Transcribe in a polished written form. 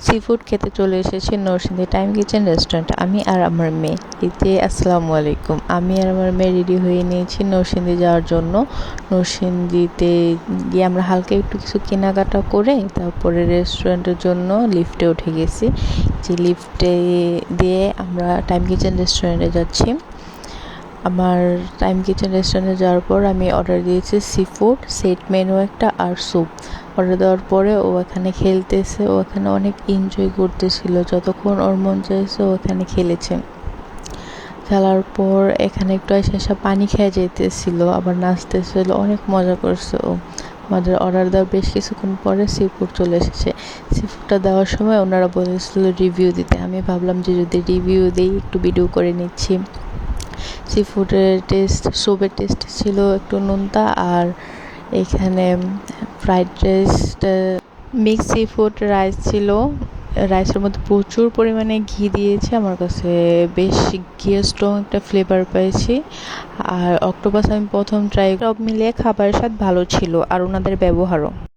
Sea food খেতে চলে এসেছি নরসিংদী টাইম কিচেন রেস্টুরেন্ট। আমি আর আমার মেয়ে। এতে আসসালামু আলাইকুম। আমি আর আমার মেয়ে রেডি হয়ে নিয়েছি নরসিংদী যাওয়ার জন্য। নরসিংদীতে গিয়ে আমরা হালকা একটু কিছু কেনাকাটা করে তারপরে রেস্টুরেন্টের জন্য লিফটে উঠে গেছি। যে লিফটে দিয়ে আমরা টাইম কিচেন রেস্টুরেন্টে যাচ্ছি। আমার টাইম কিচেন রেস্টুরেন্টে যাওয়ার পর আমি অর্ডার দিয়েছি সি ফুড সেট মেনু একটা আর স্যুপ। অর্ডার দেওয়ার পরে ও এখানে খেলতেছে, ও এখানে অনেক এনজয় করতেছিল। যতক্ষণ ওর মন চাইছে ও এখানে খেলেছে। খেলার পর এখানে একটু এসে পানি খেয়ে যেতেছিল, আবার নাচতেছিল, অনেক মজা করছে ও। আমাদের অর্ডার দেওয়ার বেশ কিছুক্ষণ পরে সি ফুড চলে এসেছে। সি ফুডটা দেওয়ার সময় ওনারা বলেছিল রিভিউ দিতে। আমি ভাবলাম যে যদি রিভিউ দিই, একটু ভিডিও করে নিচ্ছি। সি ফুডের টেস্ট, স্যুপের টেস্ট ছিল একটু নোনতা, আর এখানে ফ্রাইড রাইসটা মিক্স সি ফুড রাইস ছিল। রাইসের মধ্যে প্রচুর পরিমাণে ঘি দিয়েছে, আমার কাছে বেশ ঘিয়ের স্ট্রং একটা ফ্লেভার পেয়েছি। আর অক্টোপাস আমি প্রথম ট্রাই, সব মিলিয়ে খাবারের স্বাদ ভালো ছিল আর ওনাদের ব্যবহারও।